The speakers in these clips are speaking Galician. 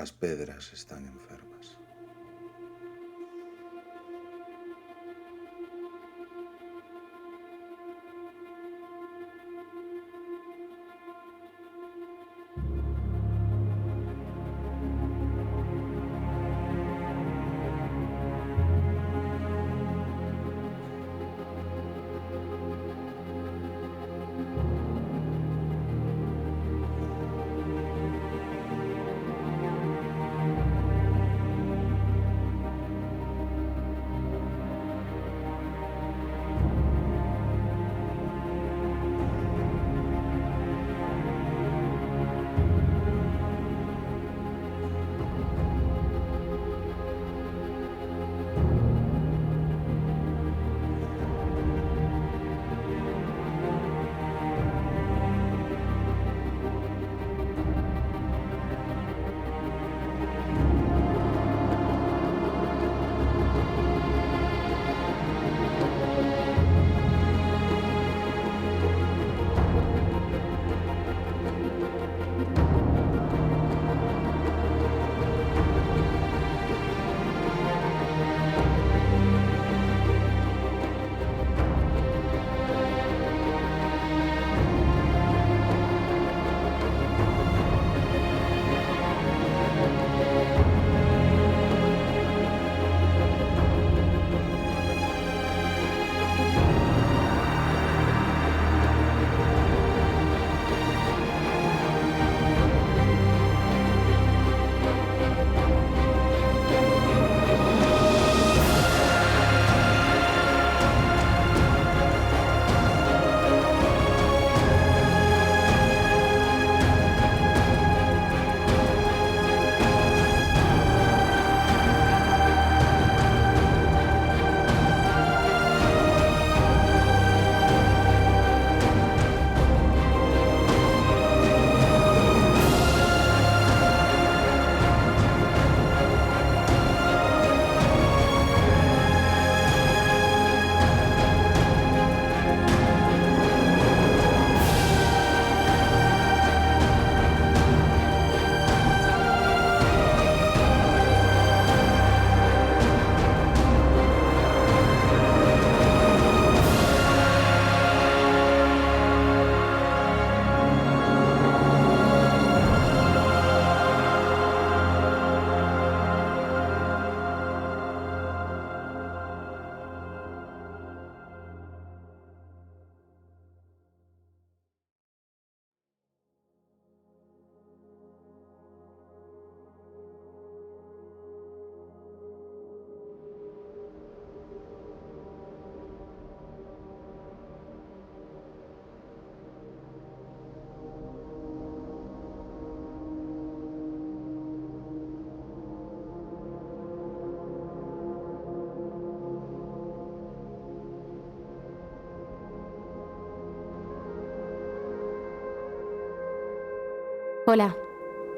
as pedras están enfermas. Ola,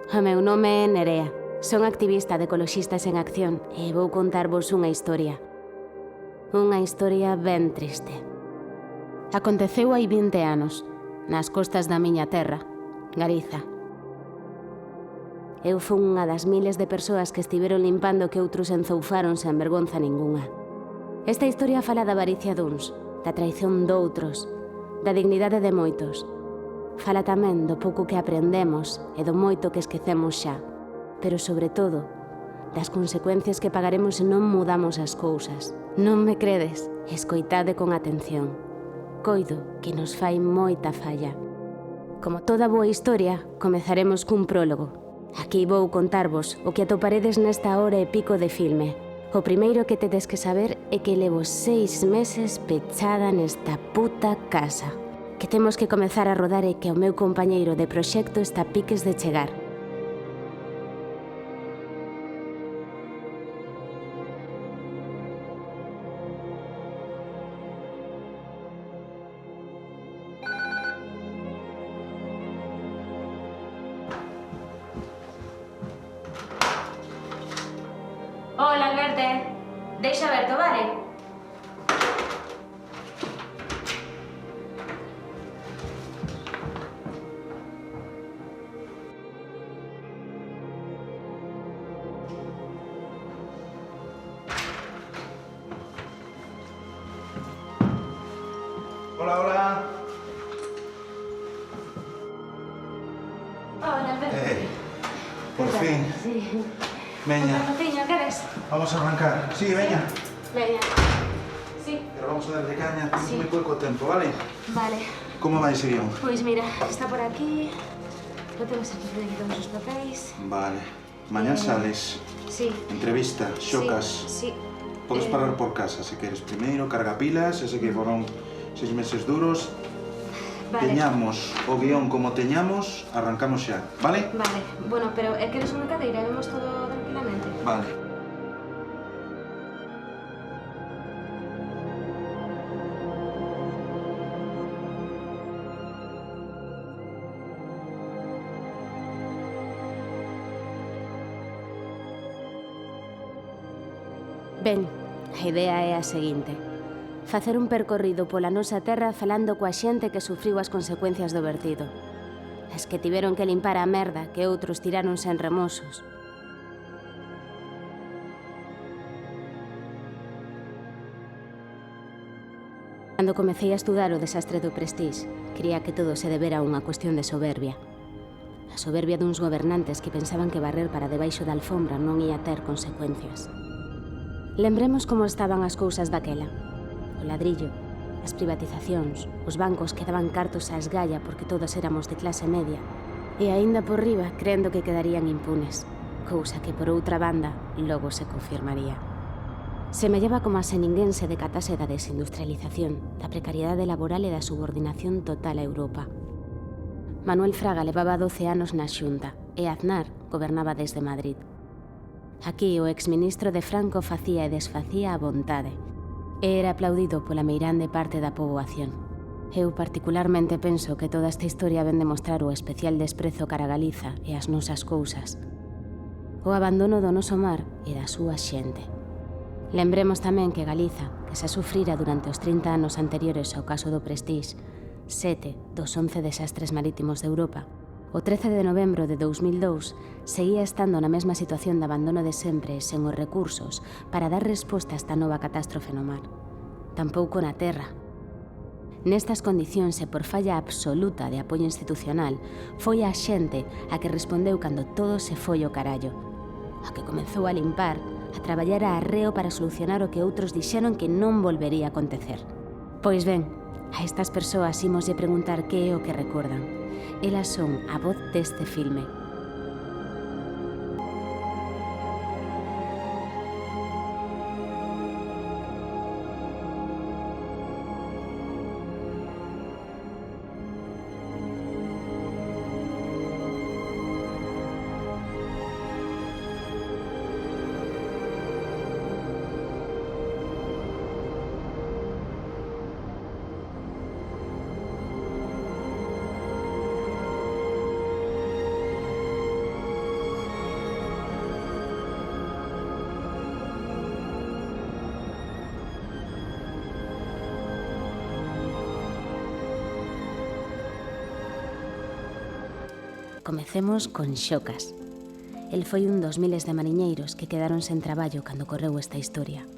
o meu nome é Nerea. Son activista de Ecoloxistas en Acción e vou contarvos unha historia. Unha historia ben triste. Aconteceu hai 20 anos, nas costas da miña terra, Galiza. Eu fui unha das miles de persoas que estiveron limpando que outros enzoufaron sen vergonza ningunha. Esta historia fala da avaricia duns, da traición doutros, da dignidade de moitos. Fala tamén do pouco que aprendemos e do moito que esquecemos xa, pero sobre todo, das consecuencias que pagaremos se non mudamos as cousas. Non me credes? Escoitade con atención. Coido que nos fai moita falla. Como toda boa historia, comezaremos cun prólogo. Aquí vou contarvos o que atoparedes nesta hora e pico de filme. O primeiro que tedes que saber é que levo 6 meses pechada nesta puta casa. Que temos que comezar a rodar e que o meu compañeiro de proxecto está a piques de chegar. Hola, Alberto. Deixa aberto, vale? Por fin. Sí. Veña, Patrociño, queres? vamos a arrancar. Sí, veña. Veña. Sí. Pero vamos a darle caña, temos Sí. moi pouco tempo, vale? Vale. Como vai ese guión? Pois mira, está por aquí. Lo temos aquí todos os papéis. Vale. Mañán sales. Sí. Entrevista, xocas. Sí. Podes parar por casa, se queres. Primeiro, carga pilas, ese que foron 6 meses duros. Vale. Teñamos o guión como teñamos, arrancamos xa, vale? Vale. Bueno, pero queres unha cadeira? Vemos todo tranquilamente. Vale. Ben, a idea é a seguinte. Facer un percorrido pola nosa terra falando coa xente que sufriu as consecuencias do vertido. As que tiveron que limpar a merda que outros tiraron sen remosos. Cando comecei a estudar o desastre do Prestige, cría que todo se debera a unha cuestión de soberbia. A soberbia duns gobernantes que pensaban que barrer para debaixo da alfombra non ia ter consecuencias. Lembremos como estaban as cousas daquela. O ladrillo, as privatizacións, os bancos que daban cartos á esgalla porque todos éramos de clase media, e aínda por riba crendo que quedarían impunes, cousa que por outra banda logo se confirmaría. Semellaba como a se ninguén se decatase da desindustrialización, da precariedade laboral e da subordinación total a Europa. Manuel Fraga levaba 12 anos na Xunta e Aznar gobernaba desde Madrid. Aquí o exministro de Franco facía e desfacía a vontade e era aplaudido pola meirande parte da poboación. Eu particularmente penso que toda esta historia ven demostrar o especial desprezo cara a Galiza e as nosas cousas, o abandono do noso mar e da súa xente. Lembremos tamén que Galiza, que se sufrira durante os 30 anos anteriores ao caso do Prestige, 7 dos 11 desastres marítimos de Europa, o 13 de novembro de 2002 seguía estando na mesma situación de abandono de sempre e sen os recursos para dar resposta a esta nova catástrofe no mar. Tampouco na terra. Nestas condicións e por falla absoluta de apoio institucional, foi a xente a que respondeu cando todo se foi ao carallo, a que comezou a limpar, a traballar a arreo para solucionar o que outros dixeron que non volvería a acontecer. Pois ben, a estas persoas ímoslle preguntar que é o que recordan. Elas son a voz deste filme. Comecemos con Xocas. El foi un dos miles de mariñeiros que quedaron sen traballo cando correu esta historia.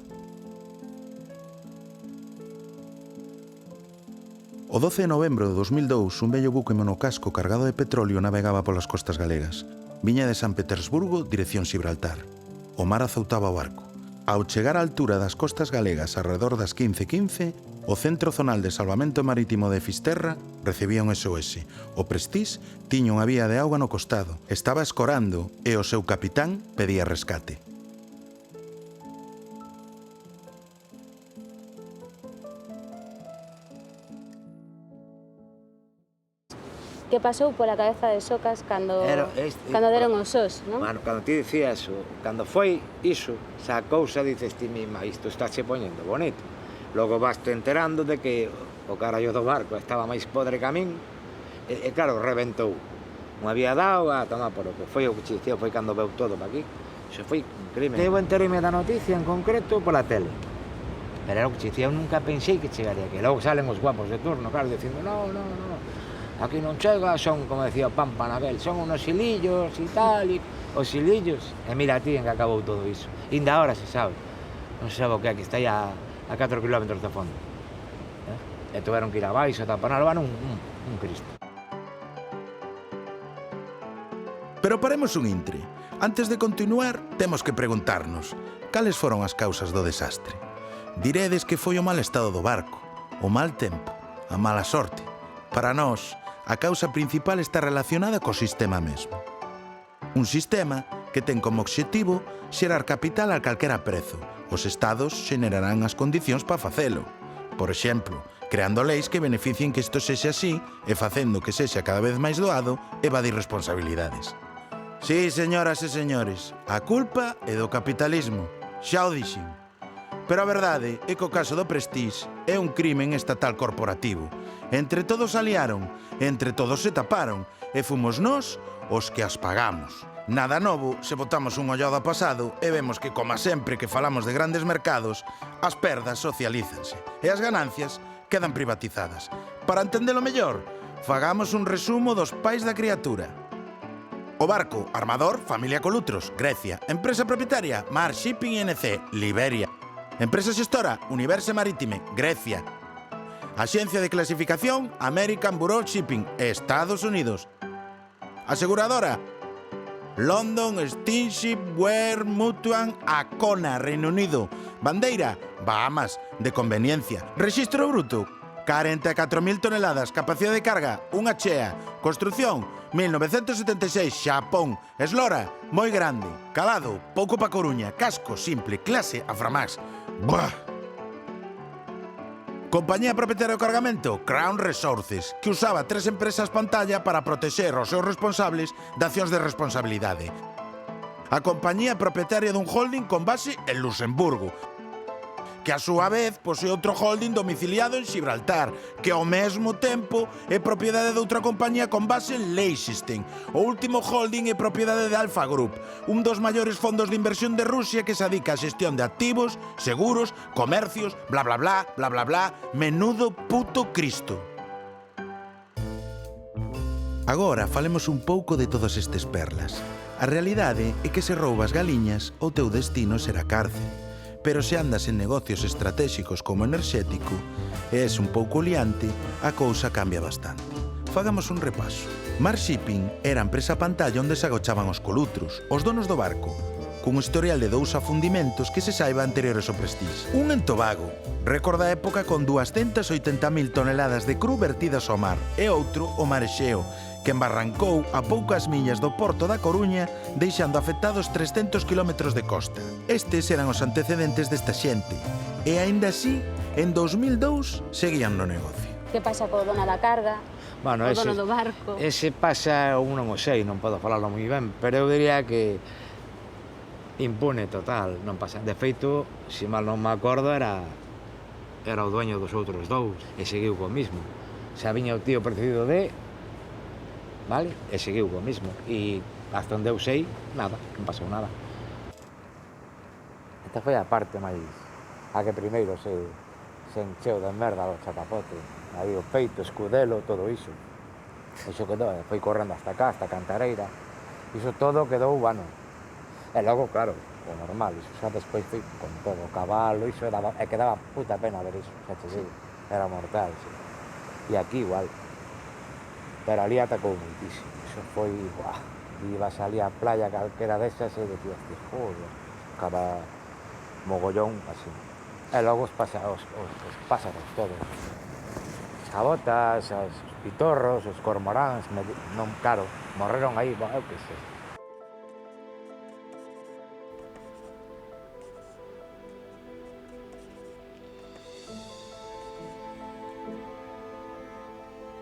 O 12 de novembro de 2002, un vello buque monocasco cargado de petróleo navegaba polas costas galegas. Viña de San Petersburgo, dirección Gibraltar. O mar azoutaba o barco. Ao chegar á altura das costas galegas arredor das 15:15, o Centro Zonal de Salvamento Marítimo de Fisterra recibía un SOS. O Prestige tiña unha vía de auga no costado, estaba escorando e o seu capitán pedía rescate. Que pasou pola cabeza de Xocas cando deron os sós, non? Mano, cando ti dicías, cando foi iso, esa cousa, dices ti misma, isto está che poñendo bonito. Logo vas te enterando de que o carallo do barco estaba máis podre que a min, e claro, reventou. Non había dado a tomar por o que foi o que che dicía, foi cando veu todo para aquí. Iso foi un crime. Eu enterime da noticia en concreto pola tele. Pero era o que che dicía, eu nunca pensei que chegaría aquí. Logo salen os guapos de turno, claro, dicindo, no, aquí non chega, son, como decía o Pampa naquel, son unos hilillos e tal, e os hilillos. E mira ti en que acabou todo iso. Inda ahora se sabe. Non se sabe o que é, que está aí a 4 kilómetros do fondo. E tuveron que ir abaixo, tapanar, van un Cristo. Pero paremos un intre. Antes de continuar, temos que preguntarnos cales foron as causas do desastre. Diredes que foi o mal estado do barco, o mal tempo, a mala sorte. Para nós, a causa principal está relacionada co sistema mesmo. Un sistema que ten como obxectivo xerar capital a calquera prezo. Os estados xenerarán as condicións para facelo. Por exemplo, creando leis que beneficien que isto sexa así e facendo que sexa cada vez máis doado evadir responsabilidades. Sí, señoras e señores, a culpa é do capitalismo. Xa o dixen. Pero a verdade é que o caso do Prestige é un crimen estatal corporativo. Entre todos aliaron, entre todos se taparon, e fomos nós os que as pagamos. Nada novo se botamos un ollado ao pasado e vemos que, como sempre que falamos de grandes mercados, as perdas socialízanse e as ganancias quedan privatizadas. Para entendelo mellor, fagamos un resumo dos pais da criatura. O barco, armador, familia Colutros, Grecia. Empresa propietaria, Mar Shipping NC, Liberia. Empresa xestora, Universe Marítime, Grecia. Axencia de clasificación, American Bureau Shipping, Estados Unidos. Aseguradora, London Steamship Wear Mutual Acona, Reino Unido. Bandeira, Bahamas, de conveniencia. Rexistro bruto, 44.000 toneladas. Capacidade de carga, unha chea. Construción, 1976, Xapón. Eslora, moi grande. Calado, pouco pa Coruña. Casco, simple, clase Aframax. Buah! Compañía propietaria do cargamento, Crown Resources, que usaba 3 empresas pantalla para protexer os seus responsables de accións de responsabilidade. A compañía propietaria dun holding con base en Luxemburgo, que a súa vez posee outro holding domiciliado en Gibraltar, que ao mesmo tempo é propiedade de outra compañía con base en Liechtenstein. O último holding é propiedade de Alfa Group, un dos maiores fondos de inversión de Rusia que se dedica á xestión de activos, seguros, comercios, bla bla bla, bla bla bla, menudo puto Cristo. Agora falemos un pouco de todas estes perlas. A realidade é que se roubas galiñas, o teu destino será cárcel. Pero se andas en negocios estratégicos como enerxético e és un pouco liante, a cousa cambia bastante. Fagamos un repaso. Mar Shipping era a empresa pantalla onde se agochaban os Colutros, os donos do barco, cun historial de 2 afundimentos que se saiba anteriores ao Prestige. Un en Tobago, récord da época con 280.000 toneladas de cru vertidas ao mar, e outro o Mar Exeo, que embarrancou a poucas millas do porto da Coruña, deixando afectados 300 km de costa. Estes eran os antecedentes desta xente, e aínda así, en 2002, seguían no negocio. Que pasa co dona da carga, Bueno, o dono do barco? ese pasa, un non o sei, non podo falarlo moi ben, pero eu diría que impune total, non pasa. De feito, se mal non me acordo, era o dueño dos outros dous, e seguiu co mismo. Xa viña o tío precedido de... vale? E seguiu co mismo. E hasta onde eu sei, nada, non pasou nada. Esta foi a parte máis... a que primeiro se encheu de merda o chapapote. Aí o peito, escudelo, todo iso. Iso quedou, foi correndo hasta cá, hasta Cantareira. Iso todo quedou, bueno. E logo, claro, o normal, iso xa despois foi con todo o cabalo, iso daba, e que daba puta pena ver iso, xa che digo, era mortal, sí. E aquí igual. Pero ali atacou muitísimo, iso foi, buah, ibas ali á playa calquera desas e decías, joder, cada mogollón así. E logo os pásaros todos. As jabotas, os pitorros, os cormoráns, non, claro, morreron aí, eu que sei.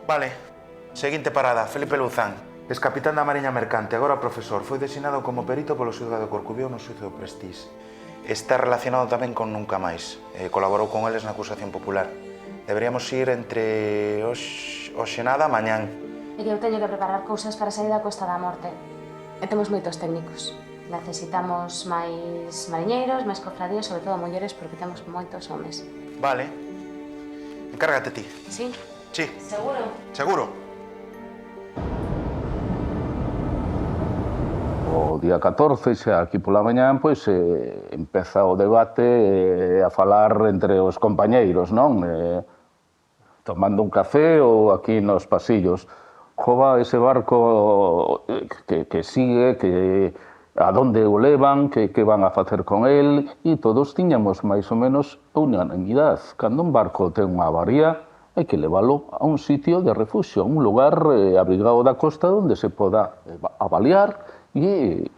Vale, seguinte parada, Felipe Luzán, ex-capitán da Mariña Mercante, agora profesor, foi designado como perito polo xulgado de Corcubión no xuízo do Prestige. Está relacionado tamén con Nunca Máis, colaborou con eles na acusación popular. Deberíamos ir entre hoxe nada mañán. E que eu teño que preparar cousas para sair da Costa da Morte. E temos moitos técnicos. Necesitamos máis mariñeiros, máis cofradías, sobre todo mulleres, porque temos moitos homes. Vale. Encárgate ti. Sí? Sí. Seguro? Seguro. O día 14, xa aquí pola mañán, pois empeza o debate a falar entre os compañeiros, non? Tomando un café ou aquí nos pasillos. Jova ese barco que sigue, a donde o levan, que van a facer con el, e todos tiñamos máis ou menos unanimidade. Cando un barco ten unha avaría, hai que leválo a un sitio de refuxio, un lugar abrigado da costa onde se poda avaliar e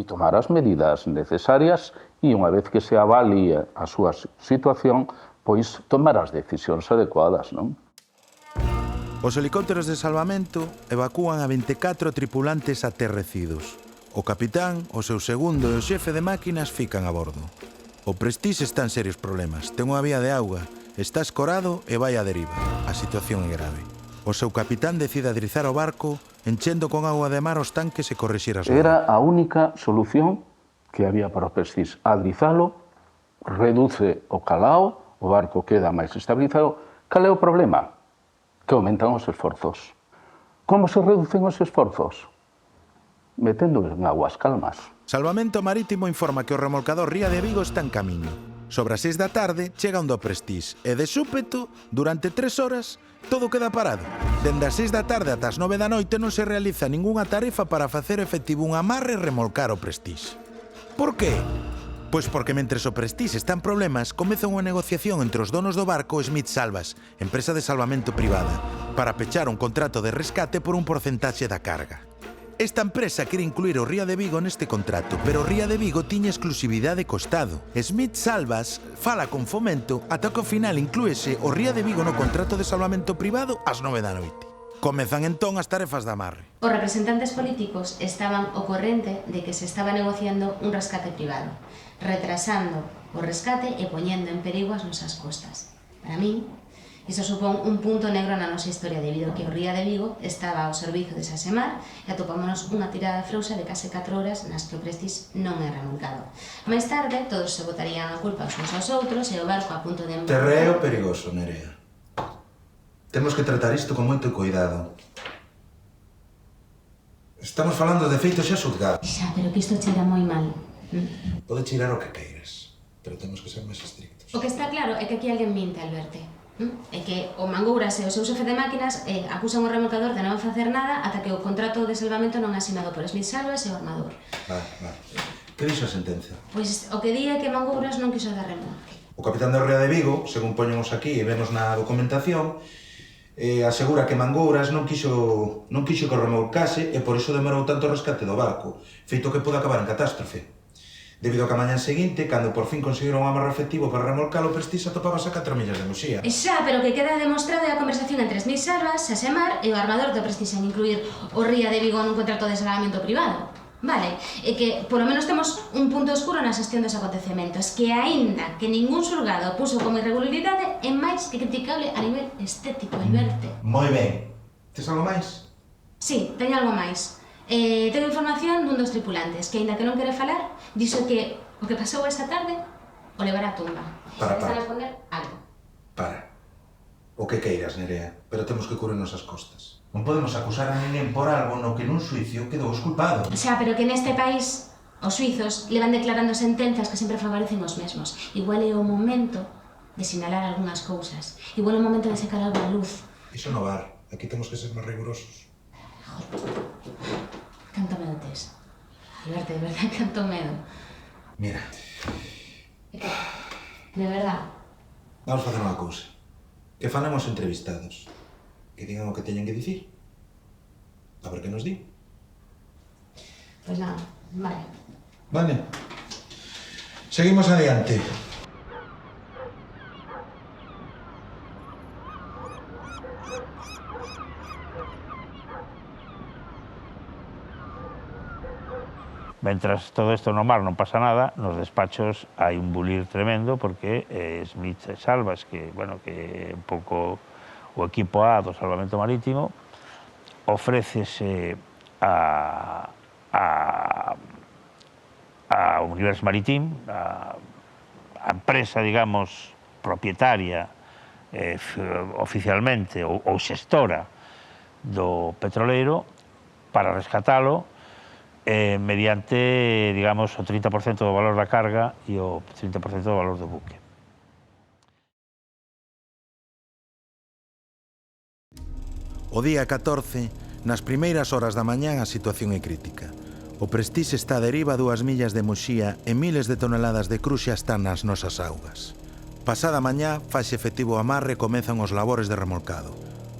tomar as medidas necesarias e unha vez que se avalie a súa situación, pois tomar as decisións adecuadas, non? Os helicópteros de salvamento evacúan a 24 tripulantes aterrecidos. O capitán, o seu segundo e o xefe de máquinas fican a bordo. O Prestige está en serios problemas. Ten unha vía de auga, está escorado e vai a deriva. A situación é grave. O seu capitán decide adrizar o barco enchendo con agua de mar os tanques e corrixir as Era a única solución que había para o Prestige. Adrizalo, reduce o calao, o barco queda máis estabilizado. Cal é o problema? Que aumentan os esforzos. Como se reducen os esforzos? Metendo en aguas calmas. Salvamento Marítimo informa que o remolcador Ría de Vigo está en camiño. Sobre as 6 da tarde chega un do Prestige e de súpeto, durante 3 horas, todo queda parado. Dende as 6 da tarde ata as 9 da noite non se realiza ningunha tarefa para facer efectivo un amarre e remolcar o Prestige. Por qué? Pois porque mentres o Prestige está en problemas, comeza unha negociación entre os donos do barco Smith Salvas, empresa de salvamento privada, para pechar un contrato de rescate por un porcentaxe da carga. Esta empresa quere incluir o Ría de Vigo neste contrato, pero o Ría de Vigo tiña exclusividade co Estado. Smith Salvas fala con Fomento ata que ao final inclúese o Ría de Vigo no contrato de salvamento privado ás 9 da noite. Comezan entón as tarefas de amarre. Os representantes políticos estaban ao corrente de que se estaba negociando un rescate privado, retrasando o rescate e poñendo en perigo as nosas costas. Para min, iso supón un punto negro na nosa historia debido que o Ría de Vigo estaba ao servizo de Sasemar e atopámonos unha tirada de frausa de case 4 horas nas que o Prestige non é remolcado. Máis tarde, todos se botarían a culpa uns aos outros e o barco a punto de... Terreo perigoso, Nerea. Temos que tratar isto con moito cuidado. Estamos falando de feitos xa xulgados. Xa, pero que isto cheira moi mal. Pode cheirar o que queiras, pero temos que ser máis estrictos. O que está claro é que aquí alguén minte, Alberto. É que o Mangouras e o seu xefe de máquinas acusan o remolcador de non facer nada ata que o contrato de salvamento non é asinado por Smith Salvas e o armador. Vale. Que dixo a sentencia? Pois o que di é que Mangouras non quiso dar remolque. O capitán da Ría de Vigo, según poñemos aquí e vemos na documentación, asegura que Mangouras non quixo que o remolcase e por iso demorou tanto o rescate do barco, feito que pode acabar en catástrofe. Debido a que a mañá seguinte, cando por fin conseguiron un amarro efectivo para remolcalo, o Prestige atopábase a 4 millas de Muxía. Xa, pero o que queda demostrado é a conversación entre Smith Salvas, Sasemar e o armador do Prestige en incluir o Ría de Vigo nun contrato de salvamento privado. Vale, é que polo menos temos un punto oscuro na xestión dos acontecementos, que aínda que ningún xulgado puso como irregularidade, é máis que criticable a nivel estético, Alberto. Moi ben. Tes algo máis? Sí, teño algo máis. Tengo información dun dos tripulantes, que aínda que non quere falar, dixo que o que pasou esta tarde o levará a tumba. Para. Está a responder algo. Para. O que queiras, Nerea, pero temos que cubrirnos as costas. Non podemos acusar a ninguén por algo no que nun suicio quedou esculpado. Xa, pero que neste país os suizos levan declarando sentenzas que sempre favorecen os mesmos. Igual é o momento de sinalar algunhas cousas. Igual é o momento de sacar algo á luz. Iso no bar. Aquí temos que ser máis rigurosos. Canto medo tes. Alberto, de verdad, canto medo. Mira. De verdad. Vamos facer unha cousa. Que fanemos entrevistados. Que digan o que teñen que dicir. A ver que nos di. Pois nada, vale. Vale. Seguimos adiante. Mentras todo isto no mar non pasa nada, nos despachos hai un bulir tremendo porque Smith Salvas, que é un pouco o equipo A do salvamento marítimo, ofrécese a Univers Marítim, a empresa, digamos, propietaria oficialmente ou xestora do petroleiro para rescatalo mediante, digamos, o 30% do valor da carga e o 30% do valor do buque. O día 14, Nas primeiras horas da mañán a situación é crítica. O Prestige está a deriva a 2 millas de Muxía e miles de toneladas de cruxa están nas nosas augas. Pasada mañá, faxe efectivo o amarre e comezan os labores de remolcado.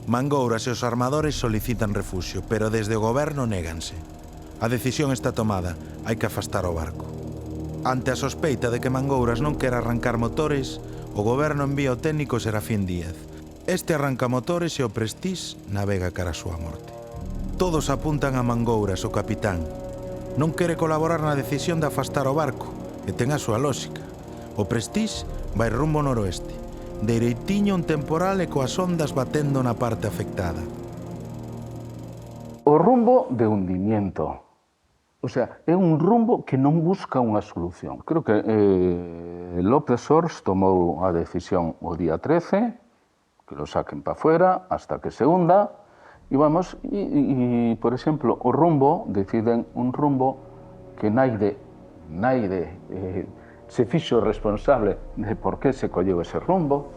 Mangouras e os armadores solicitan refuxio, pero desde o goberno néganse. A decisión está tomada, hai que afastar o barco. Ante a sospeita de que Mangouras non quera arrancar motores, o goberno envía o técnico Serafín Díaz. Este arranca motores e o Prestige navega cara a súa morte. Todos apuntan a Mangouras, o capitán. Non quere colaborar na decisión de afastar o barco, e ten a súa lógica. O Prestige vai rumbo noroeste. Dereitiño un temporal e coas ondas batendo na parte afectada. O rumbo de hundimiento. O sea, é un rumbo que non busca unha solución. Creo que López Sors tomou a decisión o día 13, que lo saquen para fuera hasta que se hunda, e vamos, por exemplo, o rumbo, deciden un rumbo que naide se fixo responsable de por que se colleu ese rumbo.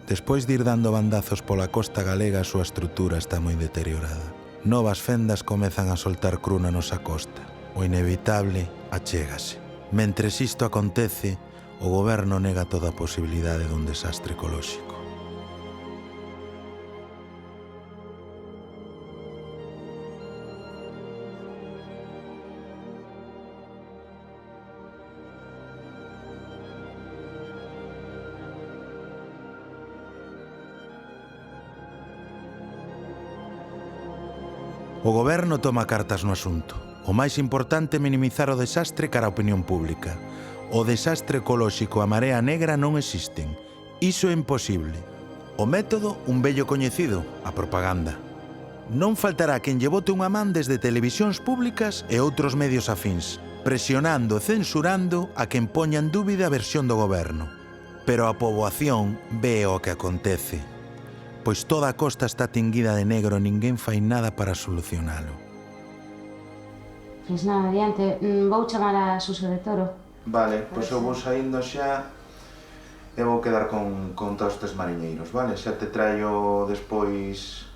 Despois de ir dando bandazos pola costa galega, a súa estrutura está moi deteriorada. Novas fendas comezan a soltar cru na nosa costa. O inevitable achégase. Mentres isto acontece, o goberno nega toda a posibilidade dun desastre ecolóxico. O goberno toma cartas no asunto. O máis importante é minimizar o desastre cara á opinión pública. O desastre ecolóxico e a marea negra non existen. Iso é imposible. O método, un vello coñecido, a propaganda. Non faltará quen lle bote unha man desde televisións públicas e outros medios afíns, presionando e censurando a quen poña en dúbida a versión do goberno. Pero a poboación ve o que acontece. Pois toda a costa está tinguida de negro e ninguén fai nada para solucionalo. Pois nada, adiante. Vou chamar a Suso de Toro. Vale, pois eu vou saindo xa e vou quedar con todos estes mariñeiros, vale? Xa te traio despois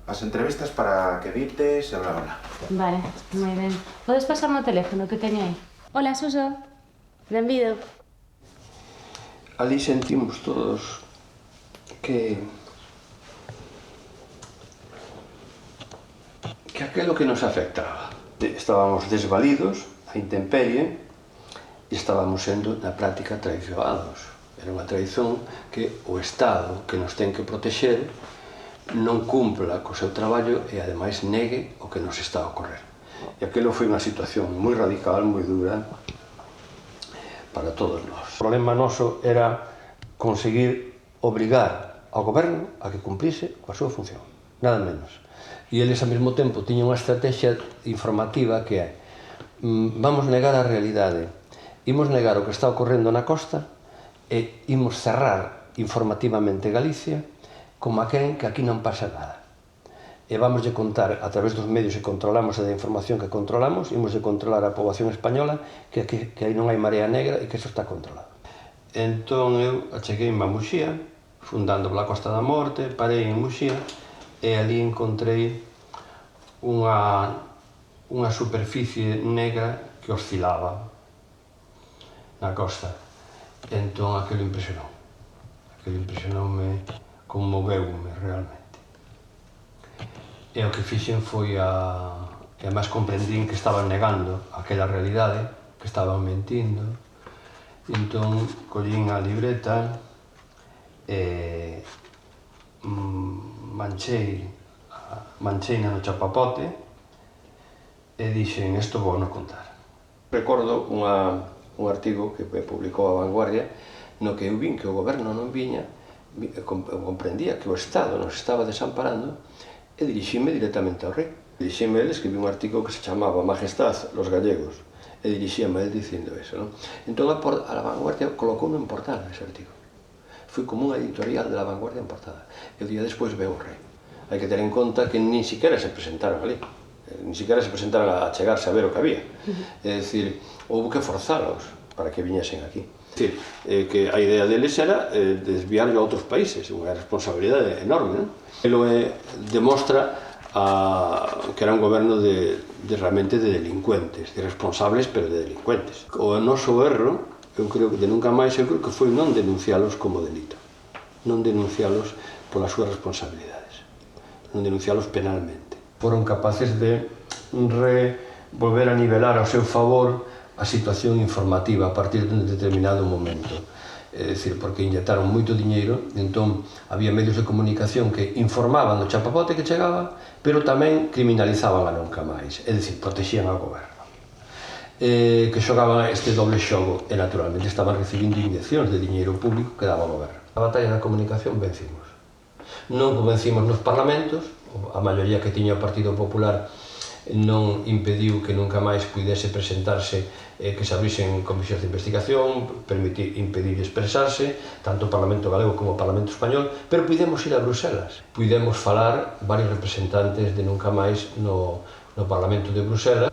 as entrevistas para que dites e bla, bla. Vale, moi ben. Podes pasarme o teléfono que teño aí? Hola, Suso. Benvido. Ali sentimos todos que aquilo que nos afectaba. Estábamos desvalidos, a intemperie, e estábamos sendo, na práctica, traicionados. Era unha traición que o Estado, que nos ten que protexer, non cumpla co seu traballo e, ademais, negue o que nos está a ocorrer. E aquilo foi unha situación moi radical, moi dura, para todos nós. O problema noso era conseguir obrigar ao goberno a que cumplise coa súa función, nada menos. E eles, ao mesmo tempo, tiñan unha estrategia informativa que é vamos negar a realidade, imos negar o que está ocorrendo na costa e imos cerrar informativamente Galicia como aquén que aquí non pasa nada. E vamos de contar, a través dos medios que controlamos e da información que controlamos, imos de controlar a poboación española que aí non hai marea negra e que eso está controlado. Entón eu achegueime a Muxía, fundando pola Costa da Morte, parei en Muxía e ali encontrei unha superficie negra que oscilaba na costa. Entón aquilo impresionou. Aquilo impresionoume, conmoveume realmente. E o que fixen foi que además comprendín que estaban negando aquela realidade, que estaban mentindo. Entón collín a libreta e mancheina no chapapote e dixen, isto vou non contar. Recordo un artigo que publicou a Vanguardia no que eu vin que o goberno non viña, comprendía que o Estado nos estaba desamparando e dirixime directamente ao rei. Dirixime a ele, escribí un artigo que se chamaba Majestad, los gallegos, e dirixíame a ele dicindo eso, non? Entón a Vanguardia colocou en portada ese artigo. Foi como unha editorial de la Vanguardia en portada. E o día despois veo o rei. Hai que ter en conta que nin siquiera se presentaron ali. Nin siquiera se presentaron a chegarse a ver o que había. É dicir, houve que forzalos para que viñesen aquí. É dicir, que a idea deles era desviarlo a outros países, unha responsabilidade enorme, non? Elo demostra que era un goberno realmente de delincuentes, de responsables, pero de delincuentes. O noso erro, eu creo que de nunca máis, eu creo que foi non denuncialos como delito, non denuncialos polas súas responsabilidades, non denuncialos penalmente. Foron capaces de volver a nivelar ao seu favor a situación informativa a partir de un determinado momento. É dicir, porque inyectaron moito diñeiro, entón había medios de comunicación que informaban do chapapote que chegaba, pero tamén criminalizaban a nunca máis, é dicir, protexían ao goberno. Que xogaban este doble xogo e naturalmente estaban recibindo inyeccións de diñeiro público que daba o goberno. A batalla da comunicación vencimos. Non vencimos nos parlamentos, a maioría que tiña o Partido Popular non impediu que nunca máis pudese presentarse, que se abrisen comisións de investigación, impedir expresarse, tanto o Parlamento Galego como o Parlamento Español, pero pudemos ir a Bruselas. Pudemos falar varios representantes de nunca máis no Parlamento de Bruselas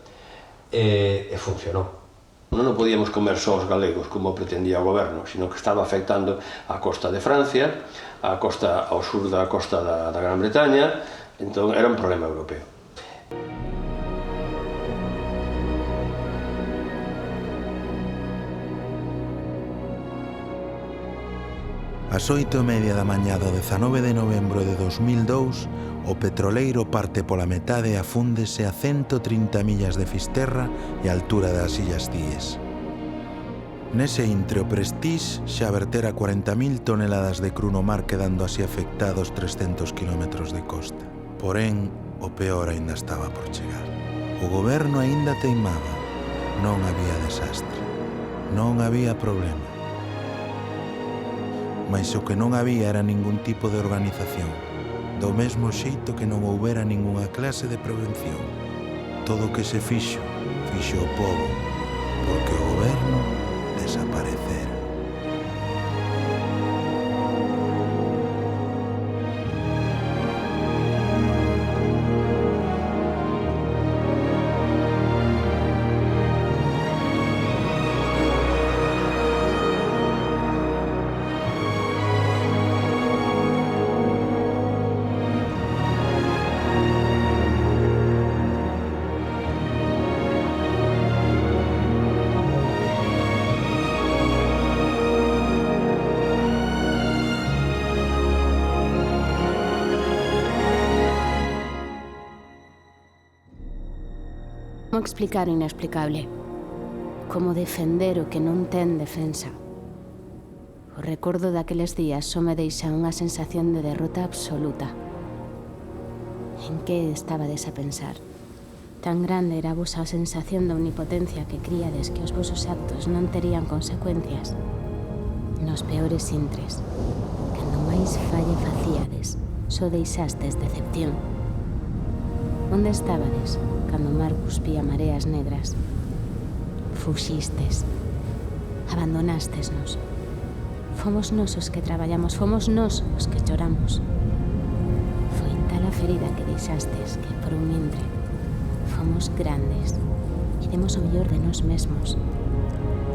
e funcionou. Non podíamos comer só os galegos como pretendía o goberno, sino que estaba afectando a costa de Francia, a costa ao sur da costa da Gran Bretaña, entón era un problema europeo. Ás 8:30 da mañá do 19 de novembro de 2002, o petroleiro parte pola metade e afúndese a 130 millas de Fisterra e a altura das Illas Cíes. Nese intre o Prestige xa vertera 40.000 toneladas de cru no mar, quedando así afectados 300 kilómetros de costa. Porén, o peor aínda estaba por chegar. O goberno aínda teimaba. Non había desastre. Non había problema. Mais o que non había era ningún tipo de organización, do mesmo xeito que non houbera ningunha clase de prevención. Todo o que se fixo o pobo, porque o goberno desaparecera. Como explicar o inexplicable? Como defender o que non ten defensa? O recordo daqueles días só me deixa unha sensación de derrota absoluta. En que estabades a pensar? Tan grande era a vosa sensación de omnipotencia que críades que os vosos actos non terían consecuencias. Nos peores intres, cando máis falle facíades, só deixastes decepción. Onde estábades cando o mar cuspía mareas negras? Fuxistes. Abandonástesnos. Fomos nós os que traballamos, fomos nós os que choramos. Foi tal a ferida que deixastes que, por un intre, fomos grandes e demos o mellor de nós mesmos.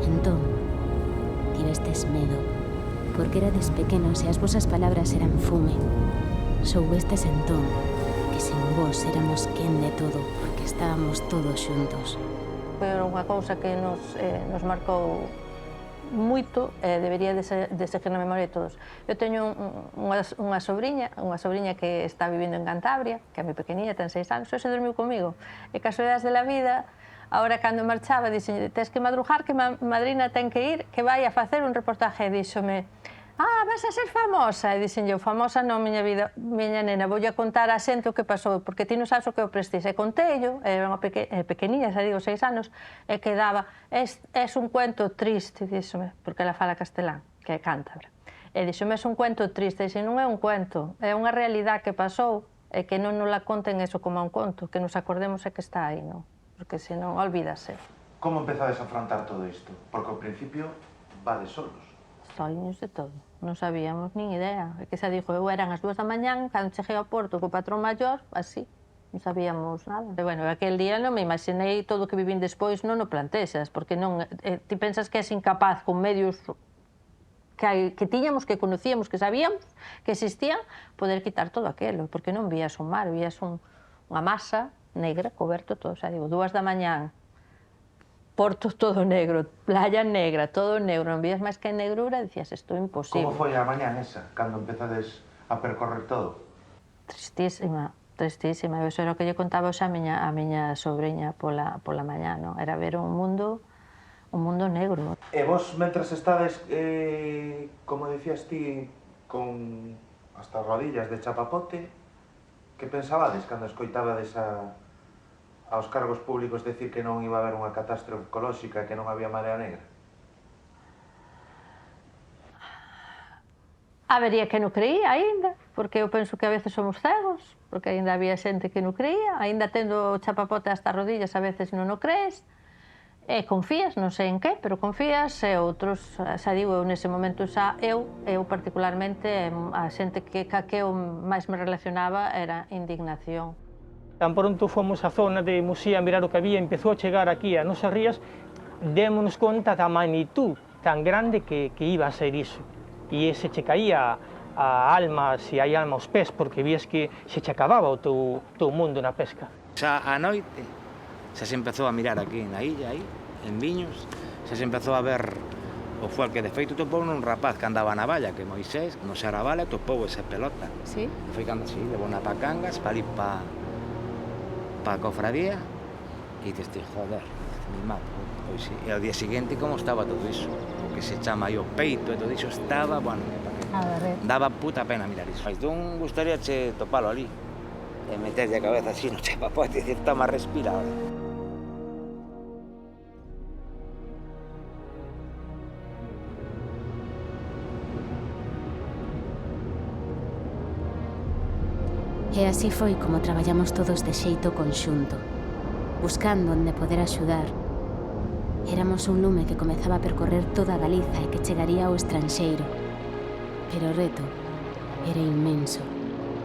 Entón, tivestes medo, porque erades pequenos e as vosas palabras eran fume. Soubestes entón que sen vos éramos quen de todo, porque estábamos todos xuntos. Foi unha cousa que nos marcou moito e debería de seguir na memoria de todos. Eu teño unha sobriña que está vivindo en Cantabria, que é moi pequeniña, ten 6 anos, e se dormiu comigo. E casualidades de la vida, ahora cando marchaba, dixen, tens que madrugar, que madrina ten que ir, que vai a facer un reportaje, e díxome, vas a ser famosa. E dixen eu, famosa non, miña vida, miña nena, voulle a contar a xente o que pasou, porque ti non sabes o que é o Prestige. E conteillo, era unha pequeniña, xa digo, 6 anos, e quedaba, es un cuento triste, díxome, porque ela fala castelán, que é cántabra. E díxome, es un cuento triste, e non é un cuento, é unha realidade que pasou, e que non nos la conten eso como un conto, que nos acordemos é que está aí, non? Porque senón, olvídase. Como empezades a afrontar todo isto? Porque ao principio vades solos. Soños de todo, non sabíamos nin idea. É que xa dixo, eu eran as 2 da mañán, cando cheguei ao porto co patrón maior, así, non sabíamos nada. E, bueno, aquel día non me imaginei todo o que vivín despois non o plantexas, porque non, ti pensas que és incapaz con medios que tiñamos, que conocíamos, que sabíamos que existían, poder quitar todo aquilo, porque non vías un mar, vías unha masa negra, coberto todo, xa digo, 2 da mañán, porto todo negro, playa negra, todo negro, non vías máis que negrura, dicías, isto é imposible. Como foi a mañán esa, cando empezades a percorrer todo? Tristísima, tristísima, eso era o que lle contaba a miña sobrinha pola mañá, non? Era ver un mundo negro. E vos, mentras estades, como decías ti, con hasta rodillas de chapapote, que pensabades cando escoitabades aos cargos públicos decir que non iba a haber unha catástrofe ecolóxica, que non había marea negra? Habería que non creía aínda, porque eu penso que a veces somos cegos, porque aínda había xente que non creía, aínda tendo o chapapote hasta as rodillas a veces non o crees, e confías, non sei en que, pero confías, e outros, xa digo, eu nese momento xa, eu particularmente, a xente que eu máis me relacionaba era indignación. Tan pronto fomos á zona de Muxía a mirar o que había, empezou a chegar aquí a nosas rías, démonos conta da magnitud tan grande que iba a ser iso. E se che caía a alma, se hai alma aos pés, porque vías que se che acababa o teu mundo na pesca. Xa a noite, xa se empezou a mirar aquí na illa, aí, en Viños, xa se empezou a ver o fuel que de feito topou nun rapaz que andaba na valla, que Moisés, no Xarabala, topou esa pelota. Sí? Foi cando, sí, levou na pa Cangas, pa ali pa cofradía, e dices, ti, joder, mi mato. Pois sí, e ao día seguinte como estaba todo iso, o que se chama aí o peito e todo iso estaba, bueno, daba puta pena mirar iso. Entón, gustaría che topalo ali, e meterlle a cabeza así no chapapote, e dicir, toma, respira ahora. E así foi como traballamos todos de xeito conxunto, buscando onde poder axudar. Éramos un lume que comezaba a percorrer toda Galiza e que chegaría ao estranxeiro. Pero o reto era inmenso.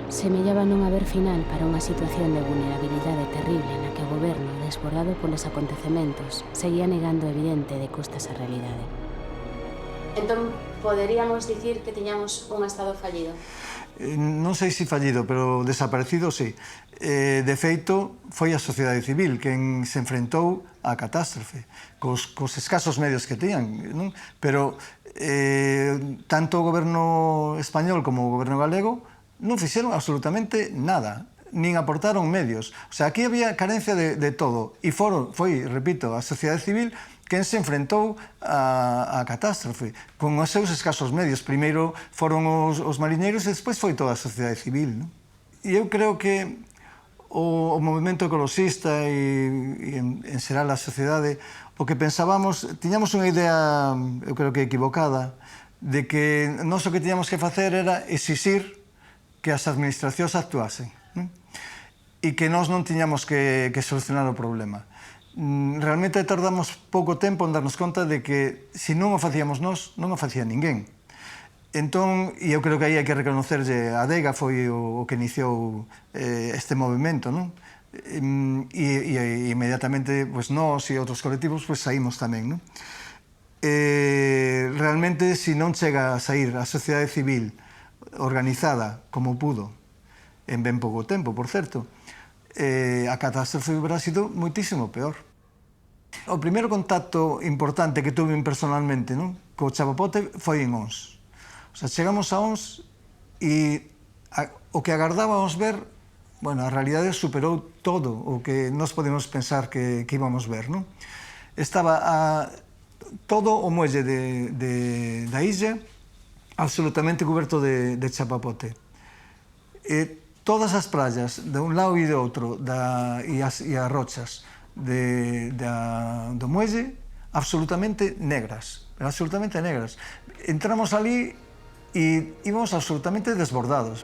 Semellaba non haber final para unha situación de vulnerabilidade terrible na que o goberno, desbordado polos acontecementos, seguía negando evidente de costas a realidade. Entón, poderíamos dicir que tiñamos un estado fallido? Non sei se fallido, pero desaparecido, sí. De feito, foi a sociedade civil quen se enfrentou á catástrofe, cos escasos medios que tiñan, non? Pero tanto o goberno español como o goberno galego non fixeron absolutamente nada, nin aportaron medios. O sea, aquí había carencia de todo. E foi, repito, a sociedade civil quen se enfrentou á catástrofe con os seus escasos medios. Primeiro foron os mariñeiros e despois foi toda a sociedade civil, non? E eu creo que o movimento ecoloxista e en xeral a sociedade, o que pensábamos, tiñamos unha idea, eu creo que equivocada, de que nós o que tiñamos que facer era exixir que as administracións actuasen, non? E que nós non tiñamos que solucionar o problema. Realmente tardamos pouco tempo en darnos conta de que se non o facíamos nós, non o facía ninguén. Entón, e eu creo que aí hai que reconocerlle a Adega, foi o que iniciou este movimento, non? E inmediatamente, pois, nós e outros colectivos, pois, saímos tamén, non? Realmente, se non chega a sair a sociedade civil organizada como pudo, en ben pouco tempo, por certo, a catástrofe hubiera sido moitísimo peor. O primeiro contacto importante que tuve personalmente, non, co chapapote foi en Ons. O sea, chegamos a Ons e o que agardábamos ver, bueno, a realidade superou todo o que nós podemos pensar que íbamos ver, non? Estaba todo o muelle da illa absolutamente coberto de chapapote. Todas as praias, de un lado e de outro, e as rochas do muelle, absolutamente negras, absolutamente negras. Entramos ali e íbamos absolutamente desbordados.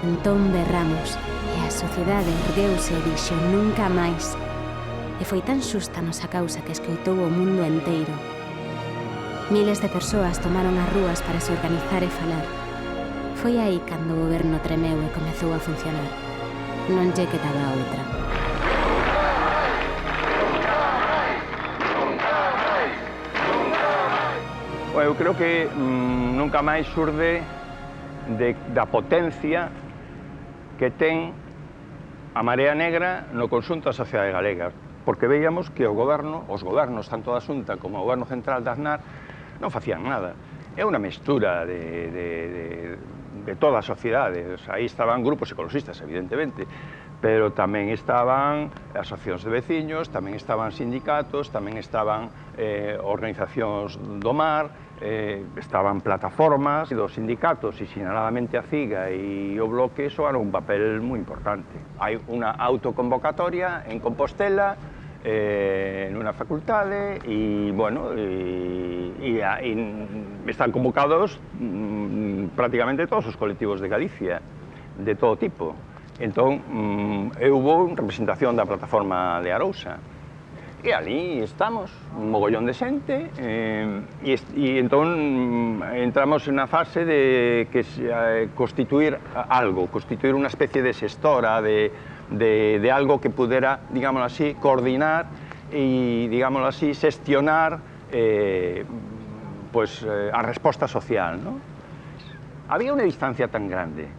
Entón berramos, e a sociedade ergueuse e dixo nunca máis. E foi tan xusta a nosa causa que escoitou o mundo enteiro. Miles de persoas tomaron as rúas para se organizar e falar. Foi aí cando o goberno tremeu e comezou a funcionar. Non lle quedaba outra. Eu creo que nunca máis xurde da potencia que ten a Marea Negra no conxunto da sociedade galega, porque veíamos que os gobernos, tanto da Xunta como o goberno central de Aznar, non facían nada. É unha mestura de toda a sociedade. Aí estaban grupos ecologistas, evidentemente, pero tamén estaban asociacións de veciños, tamén estaban sindicatos, tamén estaban organizacións do mar, estaban plataformas dos sindicatos, e sinaladamente a CIGA e o Bloque xogaron un papel moi importante. Hai unha autoconvocatoria en Compostela, nunha facultade, e, bueno, están convocados prácticamente todos os colectivos de Galicia, de todo tipo. Entón, houve representación da plataforma de Arousa. E ali estamos, un mogollón de xente, e entón entramos na fase de constituir algo, constituir unha especie de xestora, de algo que pudera, digámoslo así, coordinar e, digámoslo así, xestionar a resposta social, ¿no? Había unha distancia tan grande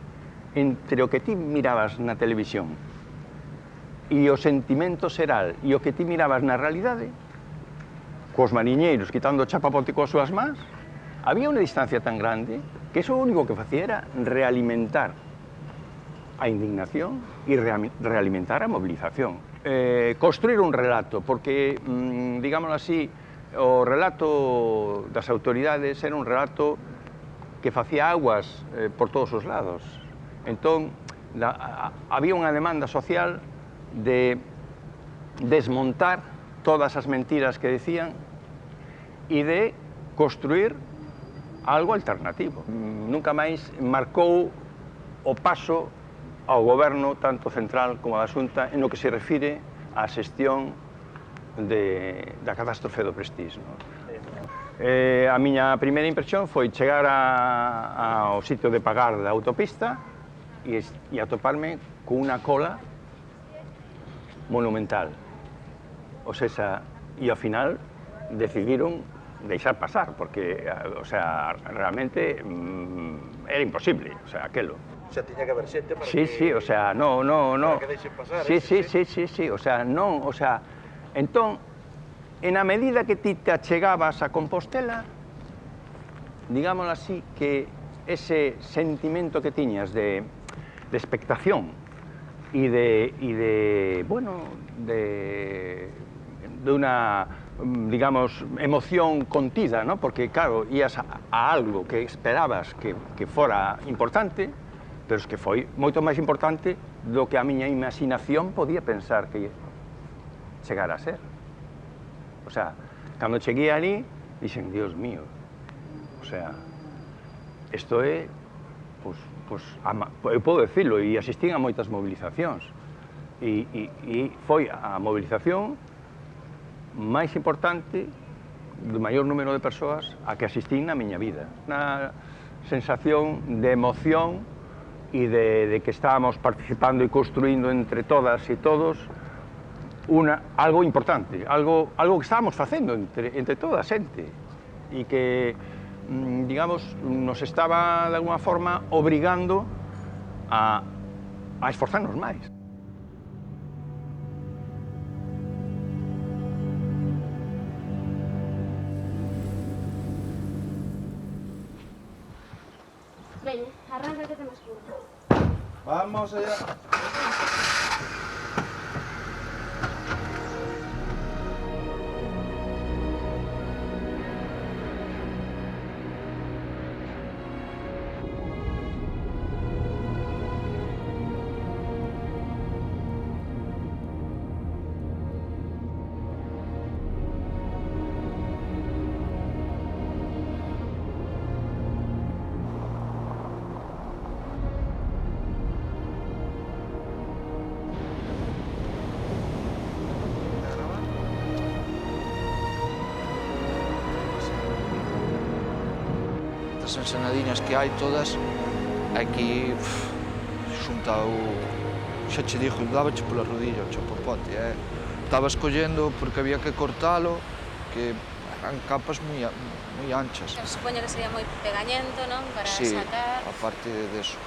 entre o que ti mirabas na televisión e o sentimento xeral e o que ti mirabas na realidade, cos mariñeiros quitando o chapapote coas súas mans, había unha distancia tan grande que iso o único que facía era realimentar a indignación e realimentar a movilización. Construir un relato, porque, digámoslo así, o relato das autoridades era un relato que facía aguas por todos os lados. Entón, había unha demanda social de desmontar todas as mentiras que decían e de construir algo alternativo. Nunca máis marcou o paso ao goberno, tanto central como da Xunta, en o que se refire á xestión da catástrofe do Prestige. A miña primeira impresión foi chegar ao sitio de pagar da autopista e atoparme con unha cola monumental. O sea, e ao final decidiron deixar pasar, porque, o sea, realmente era imposible, o sea, aquelo. Xa tiña que haber xente para que... Sí, o sea, no. Para que deixen pasar. Sí, o sea, non, o sea, entón, en a medida que ti te achegabas a Compostela, digámoslo así, que ese sentimento que tiñas de expectación e de una, digamos, emoción contida, ¿no? Porque, claro, ías a algo que esperabas que fora importante, pero es que foi moito máis importante do que a miña imaginación podía pensar que chegara a ser. O sea, cando cheguei ali, dixen, Dios mío, o sea, isto é, eu podo decirlo, e asistín a moitas movilizacións, e foi a movilización máis importante do maior número de persoas a que asistín na miña vida. Unha sensación de emoción e de que estábamos participando e construindo entre todas e todos algo importante, algo que estábamos facendo entre toda a xente e que, digamos, nos estaba de alguna forma obrigando a esforzarnos máis. Veña, arranca que temos curto. Vamos allá. esas ensenadiñas que hai todas, aquí xuntao, xa che digo, dábache pola rodilla o chapapote, estabas collendo porque había que cortalo, que eran capas moi anchas. Supoño que sería moi pegañento, non? Para sí, sacar. aparte deso.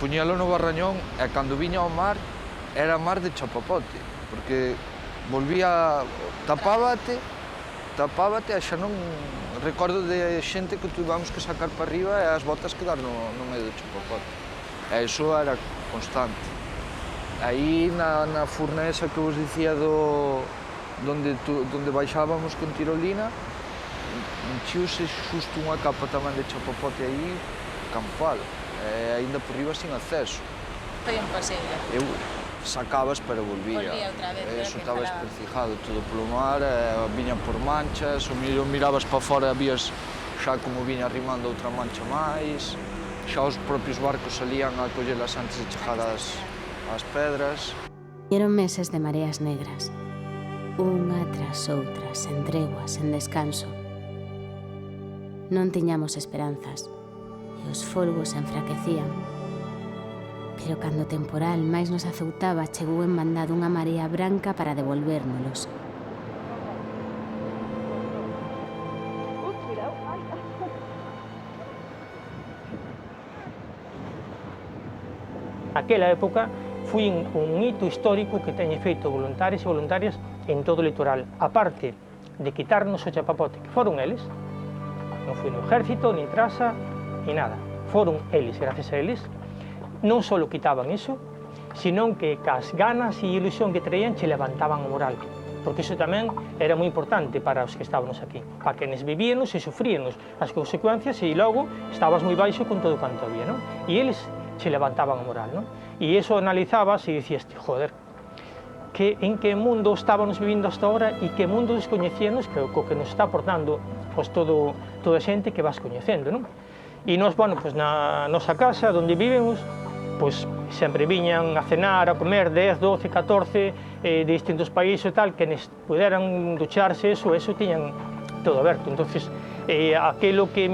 Puñelo no barrañón e cando viña ao mar era mar de chapapote, porque volvía, tapábate e xa non recordo de xente que tuvamos que sacar para arriba e as botas quedar no medio do chapapote. E iso era constante. Aí na furnesa que vos dicía donde baixábamos con tirolina, enchiuse xusto unha capa tamén de chapapote aí, campal, e aínda por riba sin acceso. Foi imposible. Eu sacabas, pero volvía. Volvía outra vez. Eso estaba esprecijado todo polo mar, viñan por manchas, o mellor mirabas para fora e vías xa como viña arrimando outra mancha máis, xa os propios barcos salían a collelas antes de chegar ás pedras. Eran meses de mareas negras, unha tras outra, sen tregua, sen descanso. Non tiñamos esperanzas, e os folgos se enfraquecían. Pero cando o temporal máis nos azoutaba, chegou en mandado unha marea branca para devolvérnolos. Aquela época foi un hito histórico que teñe feito voluntarios e voluntarias en todo o litoral, aparte de quitarnos o chapapote, que foron eles, non foi no ejército, nin traza, ni nada, foron eles, gracias a eles, non só quitaban iso, senón que cas ganas e ilusión que traían che levantaban o moral, porque iso tamén era moi importante para os que estábamos aquí, para quenes vivíanos e sufríanos as consecuencias e logo estabas moi baixo con todo canto había, non? E eles che levantaban o moral, non? E iso analizabas e dicías, joder, en que mundo estábamos vivindo hasta ahora e que mundo descoñecíanos que o que nos está aportando pois toda a xente que vas coñecendo, non? E nós, bueno, pois na nosa casa, onde vivemos, pois sempre viñan a cenar, a comer 10, 12, 14 de distintos países e tal, que puderan ducharse, eso tiñan todo aberto. Entonces, aquilo que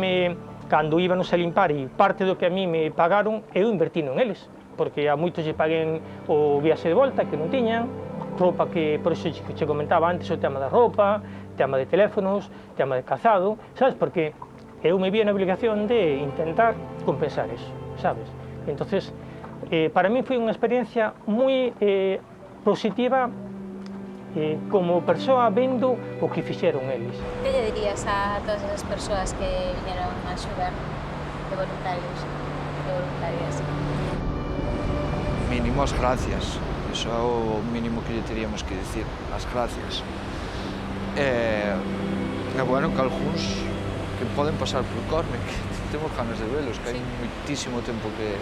cando íbanos a limpar e parte do que a mí me pagaron, eu invertino en eles, porque a moitos lle paguen o viaxe de volta que non tiñan, roupa que, por iso che comentaba antes, o tema da roupa, tema de teléfonos, tema de calzado, sabes, porque eu me vi na obligación de intentar compensar eso, sabes? Entonces, para mí foi unha experiencia moi positiva como persoa vendo o que fixeron eles. Que lle dirías a todas esas persoas que viñeron a axudar de voluntarios e voluntarias? Mínimo as gracias, iso é o mínimo que lle teríamos que dicir, as gracias. E bueno, que algúns que poden pasar por Corme, que temos ganas de velos, que hai moitísimo tempo que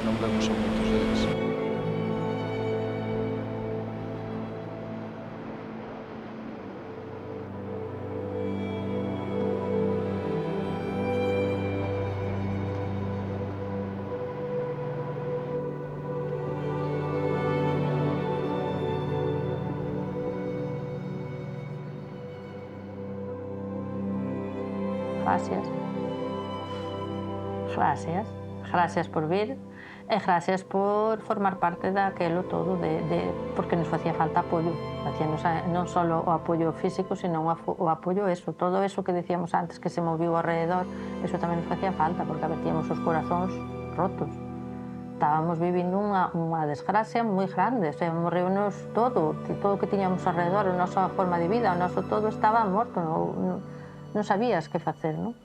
non vemos a moitos deles. Gracias por vir e gracias por formar parte daquelo todo, porque nos facía falta apoio. Facíanos non só o apoio físico, sino o apoio todo eso que decíamos antes que se moviu alrededor, eso tamén nos facía falta, porque tíamos os corazóns rotos. Estábamos vivindo unha desgracia moi grande, morreunos todo o que tiñamos alrededor, a nosa forma de vida, o noso todo estaba morto, non sabías que facer, non?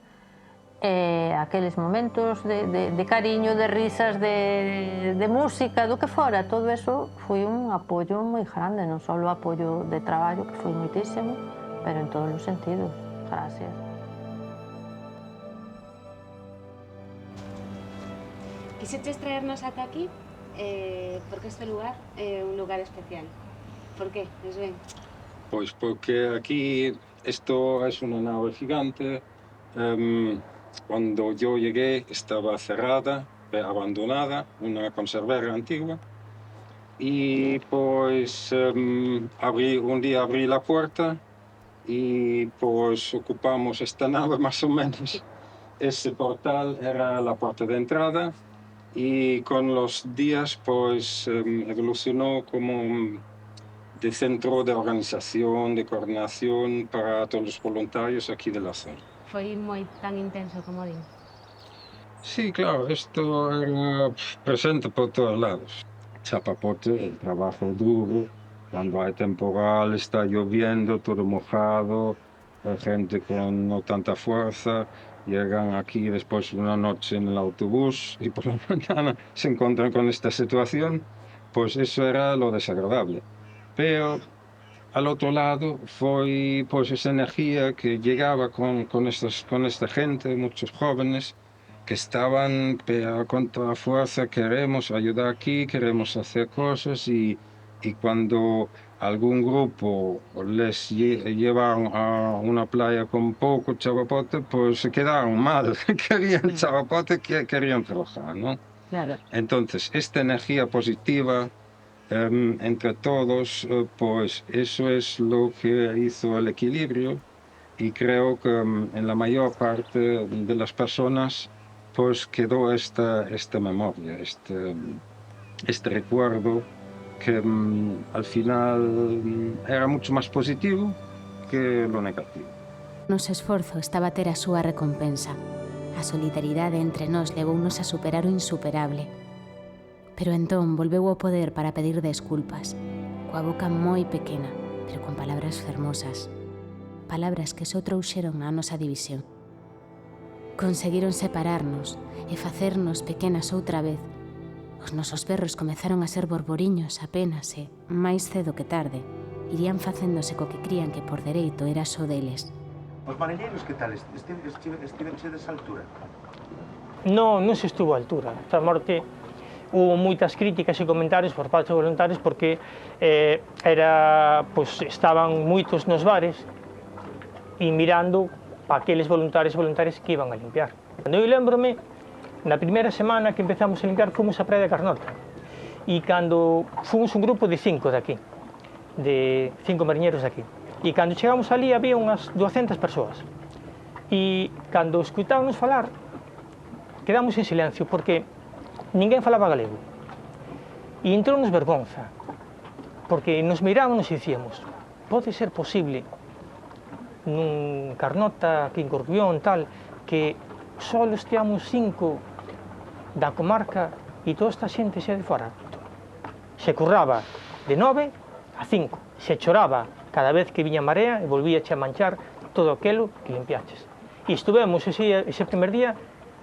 Aqueles momentos de cariño, de risas, de música, do que fora, todo eso foi un apoio moi grande, non só o apoio de traballo, que foi moitísimo, pero en todos os sentidos. Gracias. Quixeches traernos ata aquí porque este lugar é un lugar especial. Por qué? ¿Es ben? Pois porque aquí esto es una nave gigante. Cuando yo llegué estaba cerrada, abandonada, una conservera antigua. Y pues un día abrí la puerta y pues ocupamos esta nave más o menos. Ese portal era la puerta de entrada y con los días pues evolucionó como de centro de organización, de coordinación para todos los voluntarios aquí de la zona. Foi moi tan intenso como din. Sí, claro, esto era presente por todos lados. Chapapote, el trabajo duro, cuando hay temporal, está lloviendo, todo mojado, hay gente con no tanta fuerza, llegan aquí después de una noche en el autobús y por la mañana se encuentran con esta situación, pues eso era lo desagradable. Pero al otro lado fue pues esa energía que llegaba con esta gente, muchos jóvenes, que estaban con toda fuerza, queremos ayudar aquí, queremos hacer cosas y cuando algún grupo les llevaron a una playa con poco chapapote, pues se quedaron mal, querían chapapote, querían trabajar, ¿no? Claro. Entonces, esta energía positiva entre todos, pues eso es lo que hizo el equilibrio y creo que en la mayor parte de las personas pues quedó esta memoria, este recuerdo que al final era mucho más positivo que lo negativo. Nos esforzo estaba a ter a súa recompensa. A solidaridade entre nós levounos a superar o insuperable. Pero entón volveu ao poder para pedir desculpas, coa boca moi pequena, pero con palabras fermosas. Palabras que só trouxeron a nosa división. Conseguiron separarnos e facernos pequenas outra vez. Os nosos berros comezaron a ser borboriños apenas e, máis cedo que tarde, irían facéndose co que crían que por dereito era só deles. Os mariñeiros, que tal? Estivense desa altura? Non se estuvo a altura. A morte, hubo moitas críticas e comentarios por parte dos voluntarios porque estaban moitos nos bares e mirando para aqueles voluntarios que iban a limpiar. Eu lembrome, na primeira semana que empezamos a limpiar, fomos á praia de Carnota e cando fomos un grupo de 5 daqui, de 5 mariñeiros daqui, e cando chegamos ali había unhas 200 persoas e cando escutábamos falar quedamos en silencio porque ninguén falaba galego e entrou-nos vergonza porque nos mirábamos e dicíamos, pode ser posible nun Carnota, aquí en Corcubión, tal, que só esteamos 5 da comarca e toda esta xente xa de fora. Se curraba de 9 a 5, se choraba cada vez que viña marea e volvíache a manchar todo aquilo que limpiaches. E estuvemos ese primer día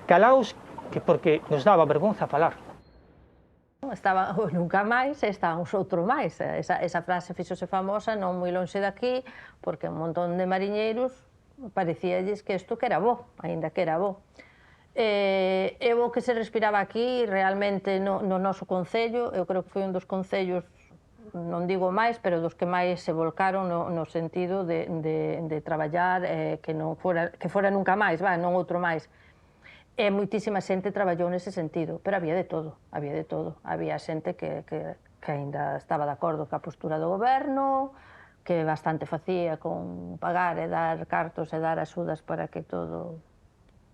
calaos porque nos daba vergonza falar. Estaba o nunca máis e estábamos outro máis. Esa frase fixose famosa non moi lonxe daqui, porque un montón de mariñeiros parecíalles que isto que era bo, aínda que era bo. E o que se respiraba aquí realmente no noso concello, eu creo que foi un dos concellos, non digo máis, pero dos que máis se volcaron no sentido de traballar que fora nunca máis, non outro máis. E moitísima xente traballou nese sentido, pero había de todo, había de todo. Había xente que aínda estaba de acordo ca postura do goberno, que bastante facía con pagar e dar cartos e dar axudas para que todo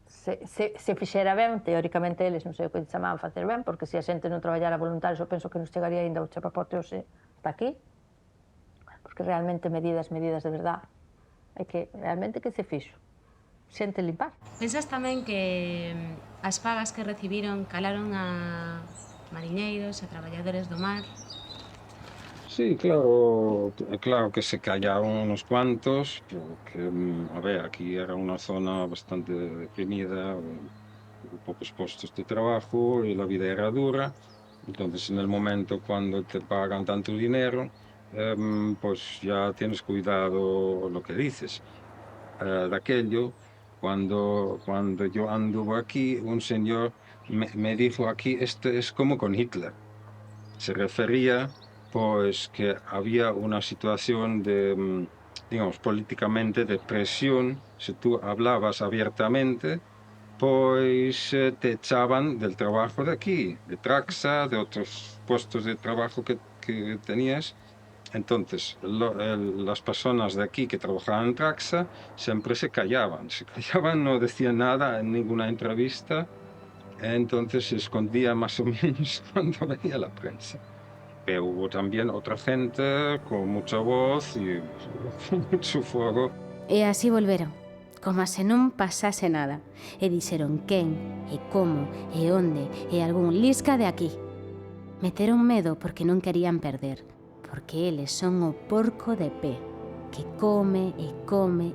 se fixera ben. Teóricamente eles non sei o que chamaban facer ben, porque se a xente non traballara voluntarios, eu penso que nos chegaría aínda o chapapote hoxe hasta aquí, porque realmente medidas de verdad, é que realmente que se fixo? Xente limpar. Pensas tamén que as pagas que recibiron calaron a mariñeiros, a traballadores do mar? Sí, claro que se callaron unos cuantos, porque, a ver, aquí era una zona bastante deprimida, pocos puestos de trabajo y la vida era dura. Entonces, en el momento cuando te pagan tanto dinero, pues ya tienes cuidado lo que dices. De aquello, cuando yo anduve aquí, un señor me dijo aquí, esto es como con Hitler. Se refería pues que había una situación de, digamos, políticamente de presión. Si tú hablabas abiertamente, pues te echaban del trabajo de aquí, de Traxa, de otros puestos de trabajo que tenías. Entonces, las personas de aquí que trabajaban en Traxa siempre se callaban, no decían nada en ninguna entrevista, entonces se escondía más o menos cuando venía la prensa. Pero hubo también otra gente con mucha voz y mucho fuego. E así volveron, como se non pasase nada, e dixeron quen, e como, e onde, e algún lisca de aquí. Meteron medo porque non querían perder, porque eles son o porco de pé, que come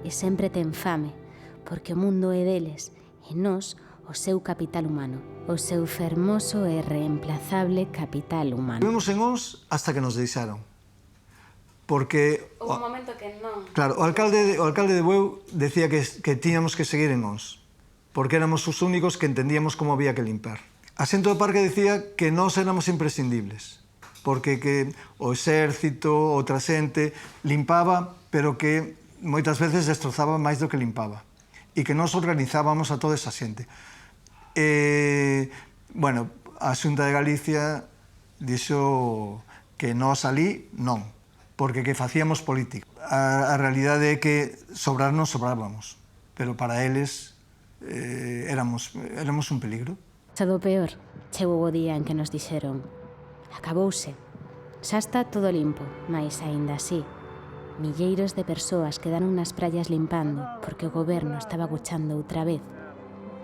e sempre ten fame, porque o mundo é deles, e nós o seu capital humano, o seu fermoso e reemplazable capital humano. Vivimos en Ons hasta que nos deixaron. Porque... Houve un momento que non... Claro, o alcalde de Bueu decía que tiñamos que seguir en Ons, porque éramos os únicos que entendíamos como había que limpar. Asento do Parque decía que nós éramos imprescindibles, porque que o exército, outra xente, limpaba, pero que moitas veces destrozaba máis do que limpaba, e que nós organizábamos a toda esa xente. Bueno, a Xunta de Galicia dixo que nós ali non, porque que facíamos política. A realidade é que sobrarnos sobrábamos, pero para eles éramos un peligro. Xa do peor, chegou o día en que nos dixeron acabouse, xa está todo limpo, mas aínda así, milleiros de persoas quedaron nas praias limpando porque o goberno estaba aguchando outra vez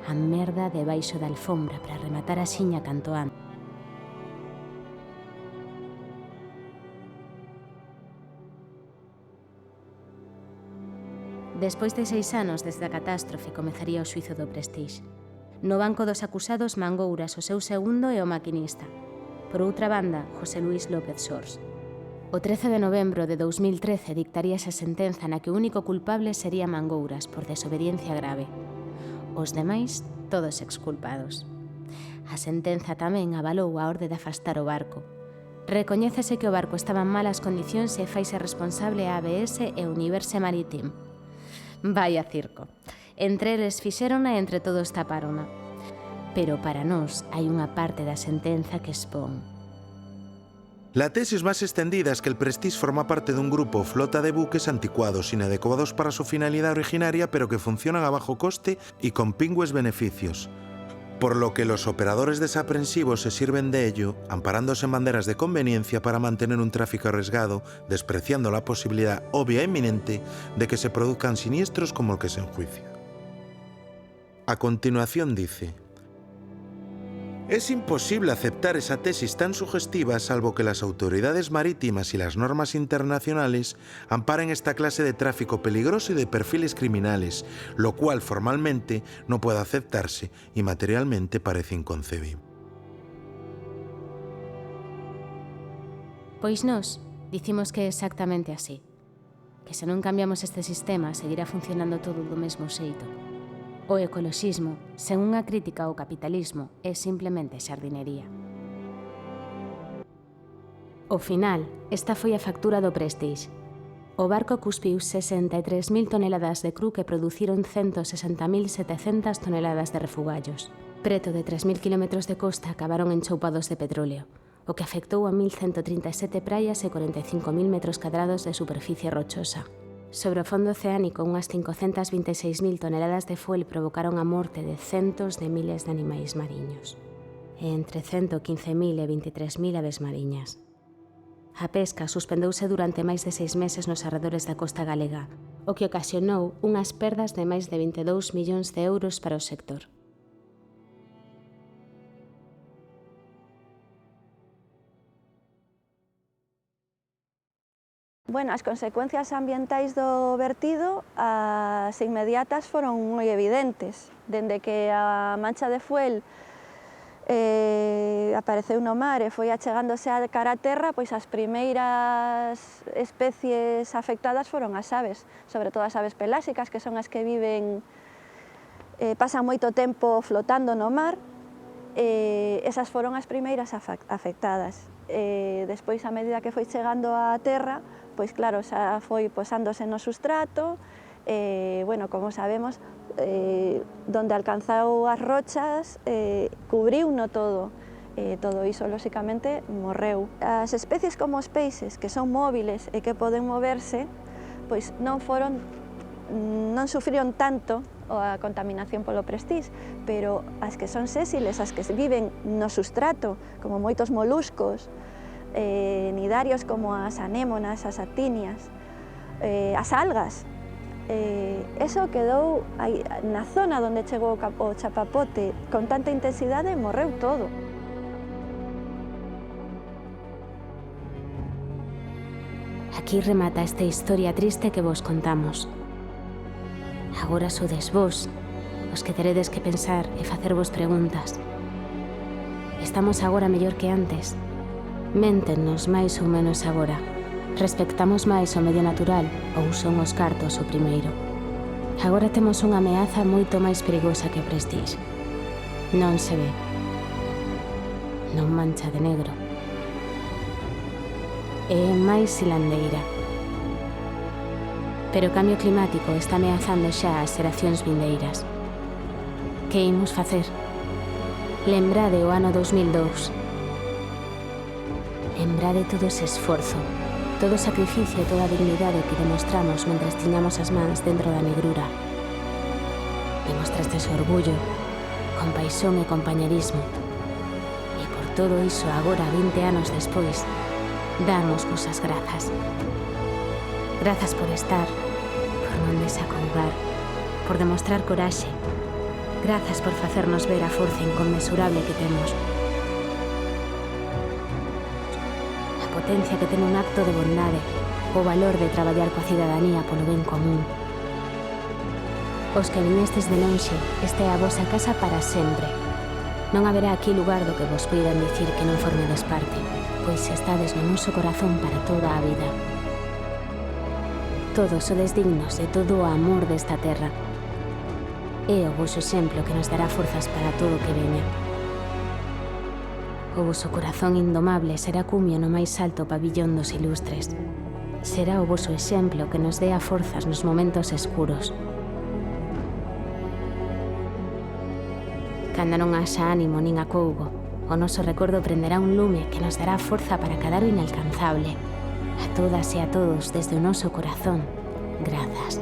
a merda debaixo da alfombra para rematar a xiña canto antes. Despois de 6 anos desde a catástrofe comezaría o xuizo do Prestige. No banco dos acusados Mangouras, o seu segundo e o maquinista. Por outra banda, José Luis López Sors. O 13 de novembro de 2013 dictaríase a sentenza na que o único culpable sería Mangouras por desobediencia grave. Os demais, todos exculpados. A sentenza tamén avalou a orde de afastar o barco. Recoñécese que o barco estaba en malas condicións e faise responsable a ABS e Universe Maritime. Vaya circo. Entre eles fixérona e entre todos tapárona. Pero para nós hai unha parte da sentenza que expón. La tesis más extendida es que el Prestige forma parte de un grupo flota de buques anticuados, inadecuados para su finalidad originaria, pero que funcionan a bajo coste y con pingües beneficios. Por lo que los operadores desaprensivos se sirven de ello, amparándose en banderas de conveniencia para mantener un tráfico arriesgado, despreciando la posibilidad obvia e inminente de que se produzcan siniestros como el que se enjuicia. A continuación dice: es imposible aceptar esa tesis tan sugestiva salvo que las autoridades marítimas y las normas internacionales amparen esta clase de tráfico peligroso y de perfiles criminales, lo cual formalmente no puede aceptarse y materialmente parece inconcebible. Pois nós dicimos que é exactamente así, que se non cambiamos este sistema seguirá funcionando todo do mesmo xeito. O ecoloxismo, sen unha crítica ao capitalismo, é simplemente xardinería. Ao final, esta foi a factura do Prestige. O barco cuspiu 63.000 toneladas de cru que produciron 160.700 toneladas de refugallos. Preto de 3.000 kilómetros de costa acabaron enchoupados de petróleo, o que afectou a 1.137 praias e 45.000 metros cadrados de superficie rochosa. Sobre o fondo oceánico, unhas 526.000 toneladas de fuel provocaron a morte de centos de miles de animais mariños, e entre 115.000 e 23.000 aves mariñas. A pesca suspendouse durante máis de 6 meses nos arredores da costa galega, o que ocasionou unhas perdas de máis de 22 millóns de euros para o sector. Bueno, as consecuencias ambientais do vertido, as inmediatas foron moi evidentes. Dende que a mancha de fuel apareceu no mar e foi achegándose a cara a terra, pois as primeiras especies afectadas foron as aves, sobre todo as aves peláxicas, que son as que viven, pasan moito tempo flotando no mar, esas foron as primeiras afectadas. Despois, a medida que foi chegando á terra, pois claro, xa foi posándose no sustrato, bueno, como sabemos, donde alcanzou as rochas, cubriuno todo, todo iso, lóxicamente, morreu. As especies como os peixes, que son móviles e que poden moverse, pois non sufriron tanto a contaminación polo Prestige, pero as que son sésiles, as que viven no sustrato, como moitos moluscos, nidarios como as anémonas, as actinias, as algas, eso quedou na zona onde chegou o chapapote con tanta intensidade, morreu todo. Aquí remata esta historia triste que vos contamos. Agora sodes vos os que teredes que pensar e facervos preguntas. Estamos agora mellor que antes? Méntennos máis ou menos agora? Respectamos máis o medio natural ou son os cartos o primeiro? Agora temos unha ameaza moito máis perigosa que o Prestige. Non se ve. Non mancha de negro. É máis silandeira. Pero o cambio climático está ameazando xa as xeracións vindeiras. Que imos facer? Lembrade o ano 2002. Lembrade todo ese esforzo, todo o sacrificio e toda a dignidade que demostramos mentres tiñamos as mans dentro da negrura. Demostrastes orgullo, compaixón e compañerismo. E por todo iso, agora, 20 anos despois, damos vos as grazas. Grazas por estar, por non desacougar, por demostrar coraxe. Grazas por facernos ver a forza inconmensurable que temos. A potencia que ten un acto de bondade, o valor de traballar coa cidadanía polo ben común. Os que viñestes de lonxe, esta é a vosa casa para sempre. Non haberá aquí lugar do que vos poidan dicir que non formedes parte, pois estades no noso corazón para toda a vida. Todos sodes dignos de todo o amor desta terra. É o voso exemplo que nos dará forzas para todo o que veña. O voso corazón indomable será cumio no máis alto pabillón dos ilustres. Será o voso exemplo que nos dea forzas nos momentos escuros. Cando non haxa ánimo nin acougo, o noso recordo prenderá un lume que nos dará forza para cadar o inalcanzable. A todas e a todos, desde o noso corazón, grazas.